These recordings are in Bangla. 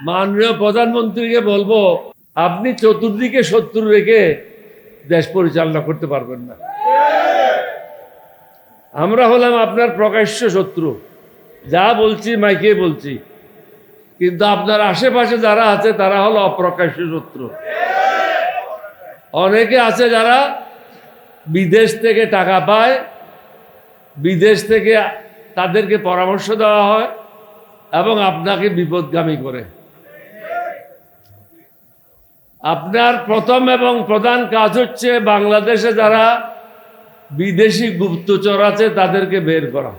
মাননীয় প্রধানমন্ত্রীকে বলবো, আপনি চতুর্দিকে শত্রু রেখে দেশ পরিচালনা করতে পারবেন না। আমরা হলাম আপনার প্রকাশ্য শত্রু, যা বলছি মাইকে বলছি, কিন্তু আপনার আশেপাশে যারা আছে তারা হলো অপ্রকাশ্য শত্রু। অনেকে আছে যারা বিদেশ থেকে টাকা পায়, বিদেশ থেকে তাদেরকে পরামর্শ দেওয়া হয় এবং আপনাকে বিপদগামী করে। আপনার প্রথম এবং প্রধান কাজ হচ্ছে বাংলাদেশে যারা বিদেশি গুপ্তচর আছে তাদেরকে বের করা।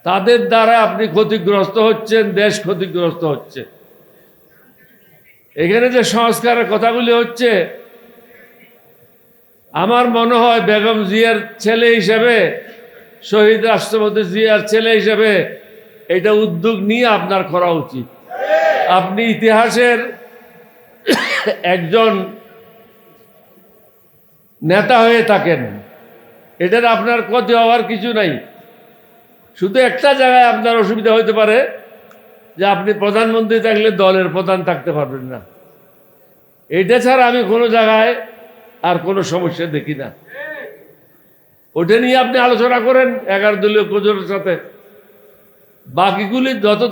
তাদের দ্বারা আপনি ক্ষতিগ্রস্ত হচ্ছেন, দেশ ক্ষতিগ্রস্ত হচ্ছে। এখানে যে সংস্কারের কথাগুলি হচ্ছে, আমার মনে হয় বেগম জিয়ার ছেলে হিসেবে, শহীদ রাষ্ট্রপতি জিয়ার ছেলে হিসেবে এটা উদ্যোগ নিয়ে আপনার করা উচিত। আপনি ইতিহাসের একজন নেতা হয়ে থাকেন, এটার আপনার ক্ষতি হওয়ার কিছু নাই। শুধু একটা জায়গায় আপনার অসুবিধা হতে পারে যে আপনি প্রধানমন্ত্রী থাকলে দলের প্রধান থাকতে পারবেন না। এটা ছাড়া আমি কোনো জায়গায় আর কোনো সমস্যা দেখি না। ওটা নিয়ে আপনি আলোচনা করেন 11 দলীয় কোজোরের সাথে। বাকিগুলি যত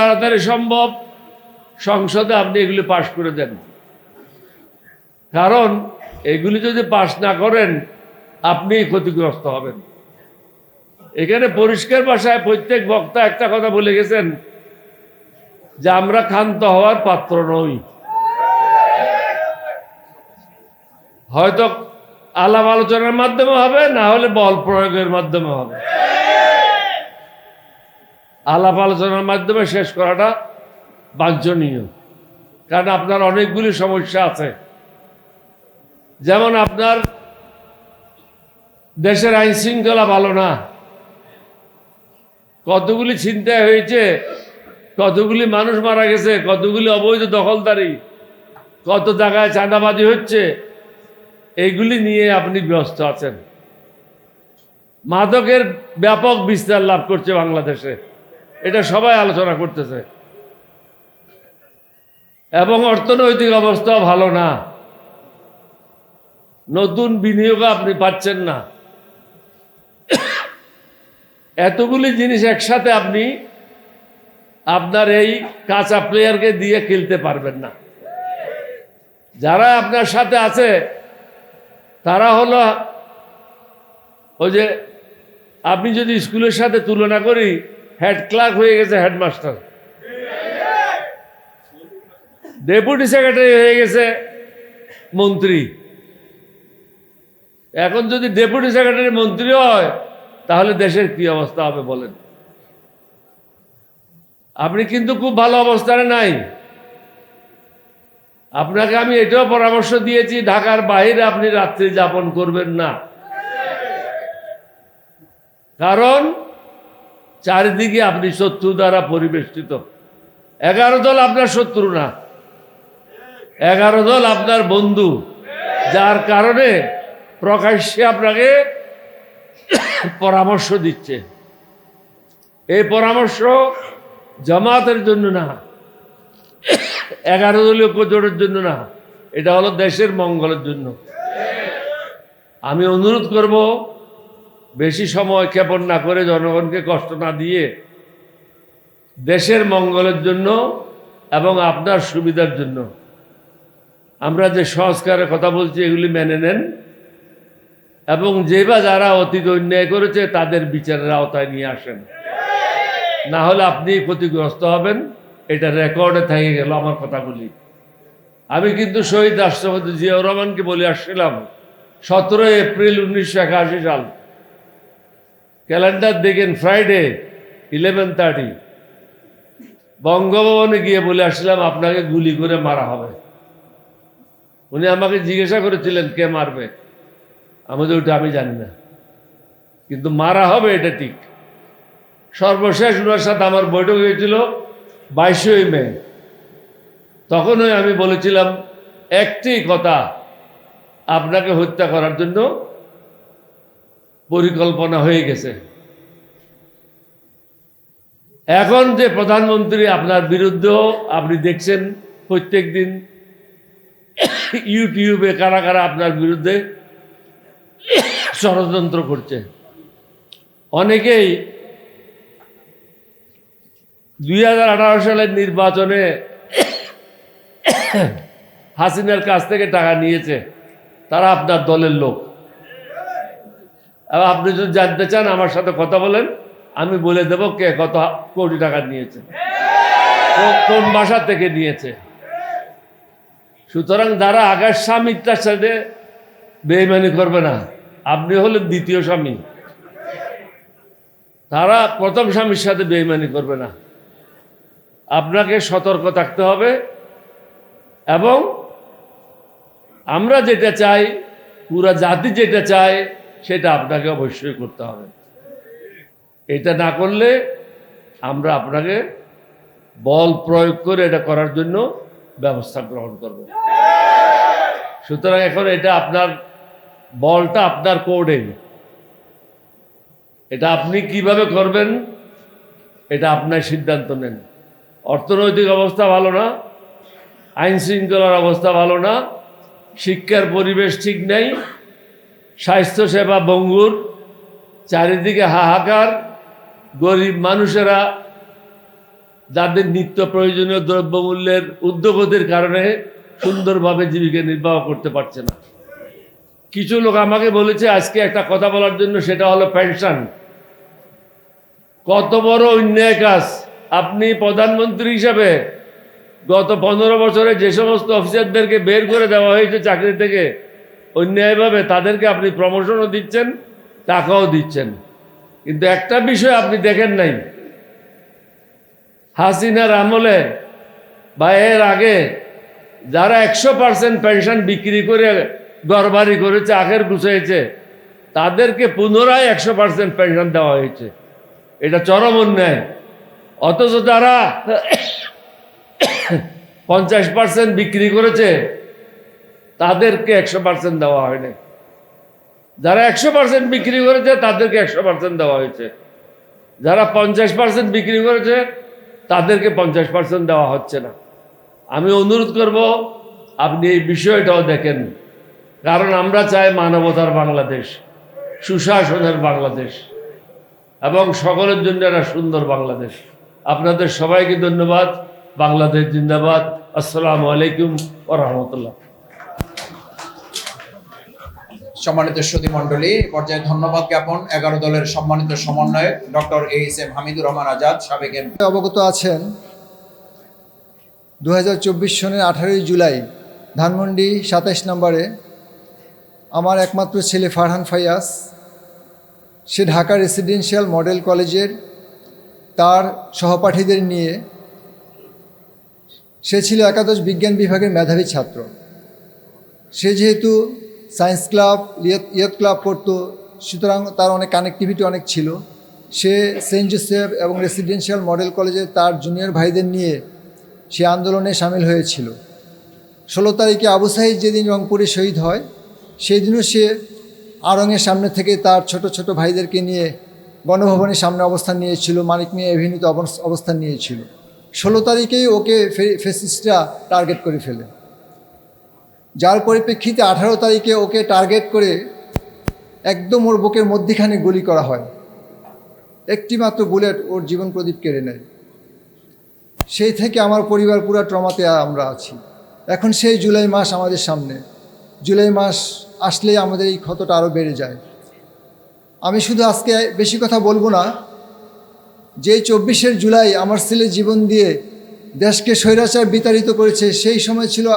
তাড়াতাড়ি সম্ভব সংসদে আপনি এগুলি পাশ করে দেন। কারণ এগুলি যদি পাশ না করেন আপনি ক্ষতিগ্রস্ত হবেন। এখানে পরিষ্কার ভাষায় প্রত্যেক বক্তা একটা কথা বলে গেছেন যে আমরা ক্ষান্ত হওয়ার পাত্র নই। হয়তো আলাপ আলোচনার মাধ্যমে হবে, না হলে বল প্রয়োগের মাধ্যমে হবে। আলাপ আলোচনার মাধ্যমে শেষ করাটা বাঞ্ছনীয়, কারণ আপনার অনেকগুলি সমস্যা আছে। যেমন আপনার দেশের আইন শৃঙ্খলা ভালো না, কতগুলি ছিনতাই হয়েছে, কতগুলি মানুষ মারা গেছে, কতগুলি অবৈধ দখলদারি, কত জায়গায় চাঁদাবাজি হচ্ছে, এইগুলি নিয়ে আপনি ব্যস্ত আছেন। মাদকের ব্যাপক বিস্তার লাভ করছে বাংলাদেশে, এটা সবাই আলোচনা করতেছে। এবং অর্থনৈতিক অবস্থাও ভালো না, নতুন বিনিয়োগ আপনি পাচ্ছেন না। এতগুলি জিনিস একসাথে আপনি আপনার এই কাঁচা প্লেয়ারকে দিয়ে খেলতে পারবেন না। যারা আপনার সাথে আছে তারা হলো ওই যে, আপনি যদি স্কুলের সাথে তুলনা করি, হেড ক্লার্ক হয়ে গেছে হেডমাস্টার, ডেপুটি সেক্রেটারি হয়ে গেছে মন্ত্রী। এখন যদি ডেপুটি সেক্রেটারি মন্ত্রী হয় তাহলে দেশের কি অবস্থা হবে বলেন? আপনি কিন্তু খুব ভালো অবস্থানে নাই। আপনাকে আমি এটাও পরামর্শ দিয়েছি, ঢাকার বাইরে আপনি রাত্রি যাপন করবেন না। কারণ চারিদিকে আপনি শত্রু দ্বারা পরিবেষ্টিত। 11 দল আপনার শত্রু না, 11 দল আপনার বন্ধু, যার কারণে প্রকাশ্যে আপনাকে পরামর্শ দিচ্ছে। এই পরামর্শ জামাতের জন্য না, 11 দলীয় জোটের জন্য না, এটা হলো দেশের মঙ্গলের জন্য। আমি অনুরোধ করব, বেশি সময় ক্ষেপণ না করে, জনগণকে কষ্ট না দিয়ে, দেশের মঙ্গলের জন্য এবং আপনার সুবিধার জন্য আমরা যে সংস্কারের কথা বলছি এগুলি মেনে নেন, এবং যেবা যারা অতীত অন্যায় করেছে তাদের বিচারের আওতায় নিয়ে আসেন। না হলে আপনি ক্ষতিগ্রস্ত হবেন। এটা রেকর্ডে থেকে গেল আমার কথাগুলি। আমি কিন্তু শহীদ রাষ্ট্রপতি জিয়াউর রহমানকে বলে আসছিলাম 17 এপ্রিল 1981 সাল, ক্যালেন্ডার দেখেন, ফ্রাইডে 11:30 বঙ্গভবনে গিয়ে বলে আসছিলাম আপনাকে গুলি করে মারা হবে। উনি আমাকে জিজ্ঞাসা করেছিলেন কে মারবে, আমাদের ওটা আমি জানি না, কিন্তু মারা হবে এটা ঠিক। সর্বশেষ ওনার সাথে আমার বৈঠক হয়েছিল 22 মে। তখনই আমি বলেছিলাম একটি কথা, আপনাকে হত্যা করার জন্য পরিকল্পনা হয়ে গেছে। এখন যে প্রধানমন্ত্রী আপনার বিরুদ্ধেও আপনি দেখছেন প্রত্যেক দিন ইউটিউবে কারা কারা আপনার বিরুদ্ধে ষড়যন্ত্র করছে। অনেকেই 2018 সালের নির্বাচনে হাসিনার কাছ থেকে টাকা নিয়েছে, তারা আপনার দলের লোক। এবং আপনি যদি জানতে চান আমার সাথে কথা বলেন, আমি বলে দেব কে কত কোটি টাকা নিয়েছে, কোন ভাষা থেকে নিয়েছে। সুতরাং যারা আগের স্বামীটার সাথে বেইমানি করবে না, আপনি হলেন দ্বিতীয় স্বামী, তারা প্রথম স্বামীর সাথে বেইমানি করবে না। আপনাকে সতর্ক থাকতে হবে এবং আমরা যেটা চাই, পুরা জাতি যেটা চায়, সেটা আপনাকে অবশ্যই করতে হবে। এটা না করলে আমরা আপনাকে বল প্রয়োগ করে এটা করার জন্য ব্যবস্থা গ্রহণ করব। সুতরাং এখন এটা আপনার বলটা আপনার কোর্টে, এটা আপনি কিভাবে করবেন এটা আপনার সিদ্ধান্ত নেন। অর্থনৈতিক অবস্থা ভালো না, আইন শৃঙ্খলার অবস্থা ভালো না, শিক্ষার পরিবেশ ঠিক নেই, স্বাস্থ্যসেবা ভঙ্গুর, চারিদিকে হাহাকার, গরিব মানুষেরা যাদের নিত্য প্রয়োজনীয় দ্রব্যমূল্যের ঊর্ধ্বগতির কারণে সুন্দরভাবে জীবিকা নির্বাহ করতে পারছে না। কিছু লোক আমাকে বলেছে আজকে একটা কথা বলার জন্য, সেটা হলো পেনশন। কত বড় অন্যায় কাজ! আপনি প্রধানমন্ত্রী হিসাবে গত 15 বছরে যে সমস্ত অফিসারদেরকে বের করে দেওয়া হয়েছে চাকরি থেকে অন্যায়ভাবে, তাদেরকে আপনি প্রমোশনও দিচ্ছেন, টাকাও দিচ্ছেন। কিন্তু একটা বিষয় আপনি দেখেন নাই, হাসিনার আমলে বা এর আগে যারা 100% পেনশন বিক্রি করে ঘরবাড়ি করেছে, আখের গুছিয়েছে, তাদেরকে পুনরায় 100% পেনশন দেওয়া হয়েছে। এটা চরম অন্যায়। অথচ যারা 50% বিক্রি করেছে তাদেরকে 100% দেওয়া হয়নি। যারা 100% বিক্রি করেছে তাদেরকে 100% দেওয়া হয়েছে। যারা 50% বিক্রি করেছে তাদেরকে 50% দেওয়া হচ্ছে না। আমি অনুরোধ করব আপনি এই বিষয়টাও দেখেন, কারণ আমরা চাই মানবতার বাংলাদেশ, সুশাসনের বাংলাদেশ এবং সকলের জন্য একটা সুন্দর বাংলাদেশ। আপনাদের সবাইকে ধন্যবাদ। বাংলাদেশ জিন্দাবাদ। আসসালামু আলাইকুম ওয়া রাহমাতুল্লাহ। সম্মানিত সুধী মণ্ডলী, পর্যায়ে ধন্যবাদ জ্ঞাপন 11 দলের সম্মানিত সমন্বয়ক ডক্টর ASM হামিদুর রহমান আজাদ, সাবেক এমপি। অবগত আছেন 2024 সনের 18 জুলাই ধানমন্ডি 27 নম্বরে আমার একমাত্র ছেলে ফারহান ফাইয়াস, সে ঢাকা রেসিডেন্সিয়াল মডেল কলেজের তার সহপাঠীদের নিয়ে, সে ছিল একাদশ বিজ্ঞান বিভাগের মেধাবী ছাত্র। সে যেহেতু সায়েন্স ক্লাব, ইয়ত ক্লাব করতো, সুতরাং তার অনেক কানেক্টিভিটি অনেক ছিল। সে সেন্ট জোসেফ এবং রেসিডেন্সিয়াল মডেল কলেজে তার জুনিয়র ভাইদের নিয়ে সে আন্দোলনে সামিল হয়েছিল। 16 তারিখে আবু সাঈদ যেদিন রংপুরে শহীদ হয়, সেই দিনও সে আড়ংয়ের সামনে থেকে তার ছোট ছোট ভাইদেরকে নিয়ে গণভবনের সামনে অবস্থান নিয়েছিল, মানিক মিয়া এভিনিউতে অবস্থান নিয়েছিল। 16 তারিখেই ওকে ফ্যাসিস্টরা টার্গেট করে ফেলে, যার পরিপ্রেক্ষিতে 18 তারিখে ওকে টার্গেট করে একদম ওর বুকের মধ্যিখানে গুলি করা হয়। একটি মাত্র বুলেট ওর জীবন প্রদীপ কেড়ে নেয়। সেই থেকে আমার পরিবার পুরো ট্রমাতে আমরা আছি। এখন সেই জুলাই মাস আমাদের সামনে, জুলাই মাস আসলেই আমাদের এই ক্ষতটা আরও বেড়ে যায়। আমি শুধু আজকে বেশি কথা বলবো না, যে 24 জুলাই আমার ছেলে জীবন দিয়ে দেশকে স্বৈরাচার বিতাড়িত করেছে, সেই সময় ছিল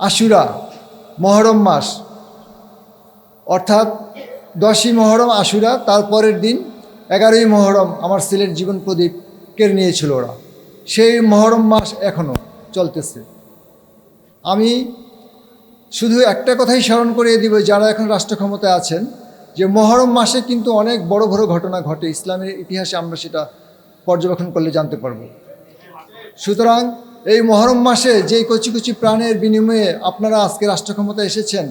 আশুরা, মহরম মাস, অর্থাৎ 10ই মহরম আশুরা, তারপরের দিন 11ই মহরম আমার ছেলের জীবন প্রদীপ কেড়ে নিয়েছিল ওরা। সেই মহরম মাস এখনও চলতেছে। আমি শুধু একটা কথাই স্মরণ করিয়ে দিব, যারা এখন রাষ্ট্র ক্ষমতায় আছেন, যে মহরম মাসে কিন্তু অনেক বড় বড় ঘটনা ঘটে ইসলামের ইতিহাসে, আমরা সেটা পর্যবেক্ষণ করলে জানতে পারব। সুতরাং এই মহরম মাসে যেই কচি কচি প্রাণের বিনিময়ে আপনারা আজকে রাষ্ট্র ক্ষমতায় এসেছেন,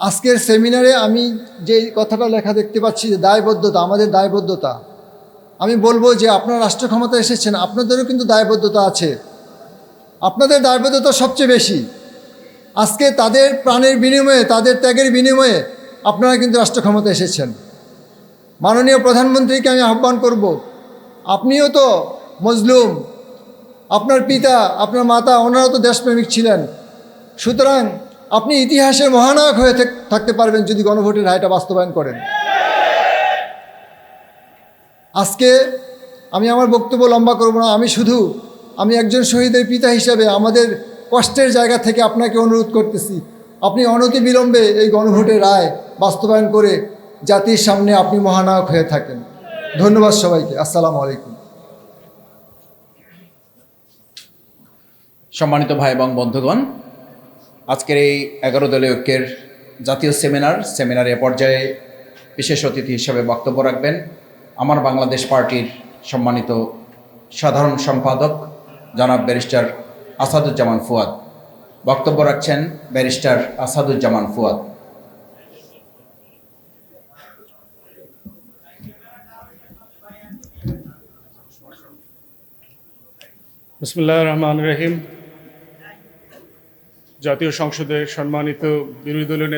আজকের সেমিনারে আমি যে কথাটা লেখা দেখতে পাচ্ছি যে দায়বদ্ধতা, আমাদের দায়বদ্ধতা, আমি বলবো যে আপনারা রাষ্ট্র ক্ষমতা এসেছেন, আপনাদেরও কিন্তু দায়বদ্ধতা আছে। আপনাদের দায়বদ্ধতা সবচেয়ে বেশি। আজকে তাদের প্রাণের বিনিময়ে, তাদের ত্যাগের বিনিময়ে আপনারা কিন্তু রাষ্ট্র ক্ষমতা এসেছেন। মাননীয় প্রধানমন্ত্রীকে আমি আহ্বান করব, আপনিও তো মজলুম, আপনার পিতা, আপনার মাতা, ওনারাও তো দেশপ্রেমিক ছিলেন। সুতরাং আপনি ইতিহাসের মহানায়ক হয়ে থাকতে পারবেন যদি গণভোটের রায়টা বাস্তবায়ন করেন। আজকে আমি আমার বক্তব্য লম্বা করব না, আমি একজন শহীদের পিতা হিসেবে আমাদের কষ্টের জায়গা থেকে আপনাকে অনুরোধ করতেছি, আপনি অনতিবিলম্বে এই গণভোটের রায় বাস্তবায়ন করে জাতির সামনে আপনি মহানায়ক হয়ে থাকেন। ধন্যবাদ সবাইকে। আসসালামু আলাইকুম। সম্মানিত ভাই এবং বন্ধুগণ, আজকের এই 11 দলীয় ঐক্যের জাতীয় সেমিনারে পর্যায়ে বিশেষ অতিথি হিসেবে বক্তব্য রাখবেন আমার বাংলাদেশ পার্টির সম্মানিত সাধারণ সম্পাদক জনাব ব্যারিস্টার আসাদুজ্জামান ফুয়াদ। বক্তব্য রাখছেন ব্যারিস্টার আসাদুজ্জামান ফুয়াদ। বিসমিল্লাহির রহমানির রহিম। জাতীয় সংসদের সম্মানিত বিরোধী দলীয় নেতা